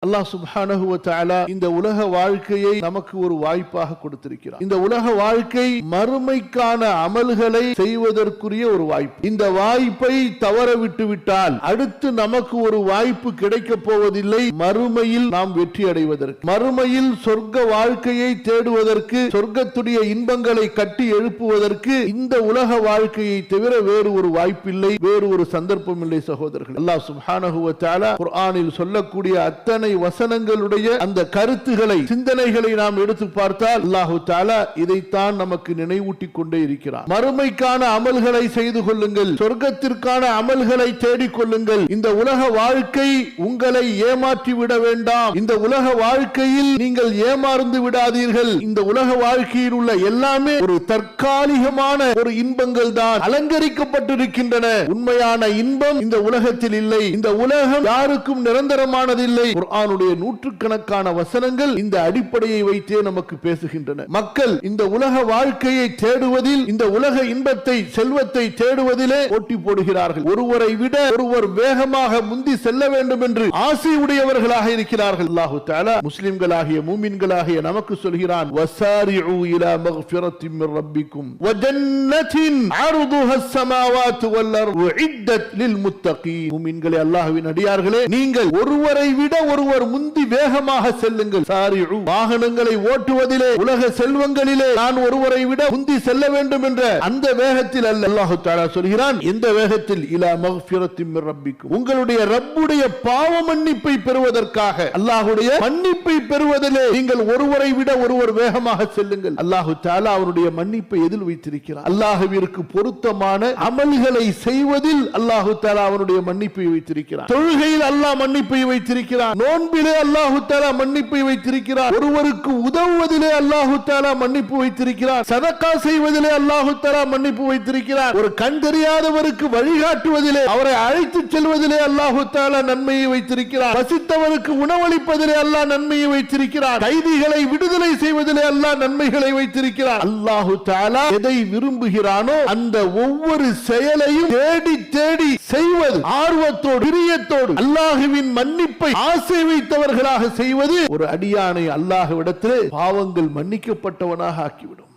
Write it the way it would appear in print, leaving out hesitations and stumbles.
அல்லாஹ் சுப்ஹானஹு வ தஆலா இந்த உலக வாழ்க்கையை நமக்கு ஒரு வாய்ப்பாக கொடுத்திருக்கிறார். இந்த உலக வாழ்க்கை மறுமைக்கான அமல்களை செய்வதற்குரிய ஒரு வாய்ப்பு. இந்த வாய்ப்பை தவற விட்டு விட்டால் அடுத்து நமக்கு ஒரு வாய்ப்பு கிடைக்க போவதில்லை. மறுமையில் நாம் வெற்றி அடைவதற்கு, மறுமையில் சொர்க்க வாழ்க்கையை தேடுவதற்கு, சொர்க்கத்துடைய இன்பங்களை கட்டி எழுப்புவதற்கு இந்த உலக வாழ்க்கையை தவிர வேறு ஒரு வாய்ப்பில்லை, வேறு ஒரு சந்தர்ப்பம் இல்லை. சகோதரர்கள், அல்லாஹ் சுப்ஹானஹு வ தஆலா குர்ஆனில் சொல்லக்கூடிய அத்தனை வசனங்களுடைய அந்த கருத்துக்களை, சிந்தனைகளை நாம் எடுத்து பார்த்தால் அல்லாஹ் தஆலா இதைத்தான் நமக்கு நினைவூட்டிக் கொண்டே இருக்கிறார். மறுமைக்கான அமல்களை செய்து கொள்ளுங்கள், சொர்க்கத்திற்கான அமல்களை தேடிக் கொள்ளுங்கள். இந்த உலக வாழ்க்கை உங்களை ஏமாற்றி விட வேண்டாம். இந்த உலக வாழ்க்கையில் நீங்கள் ஏமாந்து விடாதீர்கள். இந்த உலக வாழ்க்கையில் உள்ள எல்லாமே ஒரு தற்காலிகமான ஒரு இன்பங்கள் தான், அலங்கரிக்கப்பட்டிருக்கின்றன. உண்மையான இன்பம் இந்த உலகத்தில் இல்லை. இந்த உலகம் யாருக்கும் நிரந்தரமானதில்லை. குர்ஆனுடைய நூற்றுக்கணக்கான வசனங்கள் இந்த அடிப்படையை வைத்தே நமக்கு பேசுகின்றன. மக்கள் இந்த உலக வாழ்க்கையை தேடுவதில், இந்த உலக இன்பத்தை, செல்வத்தை தேடுவதிலே போட்டி போடுகிறார்கள். ஒருவரை விட ஒருவர் வேகமாக முந்தி செல்ல வேண்டும் என்று ஆசை உடையவர்களாக இருக்கிறார்கள். அல்லாஹ் தஆலா முஸ்லிம்களாகிய மூமின்களாகிய நமக்கு சொல்கிறான், வஸாரிஉ இலா மக்ஃபிரத்தின் மின் ரப்பிக்கும் வ ஜன்னத்தின் அர்துஹா ஸமாவாத்து வல் அர்து உஇத்தத் லில் முத்தகீன். மூமின்களே, அல்லாஹ்வின் அடியார்களே, நீங்கள் ஒருவரை விட ஒருவர் முந்தி வேகமாக செல்லுங்கள். சாரிஉ, வாகனங்களை ஓட்டுவதிலே, உலக செல்வங்களிலே நான் ஒருவரை விட முந்தி செல்ல வேண்டும் என்ற அந்த வேகத்தில் அல்ல. அல்லாஹ் தஆலா சொல்கிறான், எந்த வேகத்தில்? இலா மக்ஃபிரத்தின் மின் ரப்பிக்கும், உங்களுடைய ரப்புடைய பாவ மன்னிப்பை பெறுவதற்காக, அல்லாஹ்வுடைய மன்னிப்பை பெறுவதிலே நீங்கள் ஒருவரை விட ஒருவர் வேகமாக செல்லுங்கள். அல்லாஹ் தஆலா அவருடைய மன்னிப்பை எதில் வைத்திருக்கிறார்? அல்லாஹ்விற்கு பொருத்தமான அமல்களை செய்வதில் அல்லாஹ் தஆலா அவருடைய மன்னிப்பை வைத்திருக்கிறார். தொழுகையில் அல்லாஹ் மன்னிப்பை வைத்திருக்கிறார். நோன்பிலே அல்லாஹ் தஆலா மன்னிப்பை வைத்திருக்கிறார். ஒருவருக்கு உதவுவதிலே அல்லாஹ் தஆலா மன்னிப்பு வைத்திருக்கிறார். சதகா செய்வதிலே அல்லாஹ் தஆலா மன்னிப்பு வைத்திருக்கிறார். ஒரு கண் தெரியாதவருக்கு வழிகாட்டுவதிலே, அவரை அழைத்து செல்வதிலே அல்லாஹ் தஆலா நன்மையை வைத்திருக்கிறார். பசித்தவருக்கு உணவளிப்பதிலே அல்லாஹ் நன்மையை வைத்திருக்கிறார். கைதிகளை விடுதலை செய்வதிலே அல்லாஹ் நன்மைகளை வைத்திருக்கிறார். அல்லாஹ் தஆலா எதை விரும்புகிறானோ அந்த ஒவ்வொரு செயலையும் தேடி தேடி செய்வது, ஆர்வத்தோடு, பிரியத்தோடு, அல்லாஹ்வின் மன்னிப்பை ஆசை வைத்தவர்களாக செய்வது ஒரு அடியானை அல்லாஹ்விடத்திலே பாவங்கள் மன்னிக்கப்பட்டவனாக ஆக்கிவிடும்.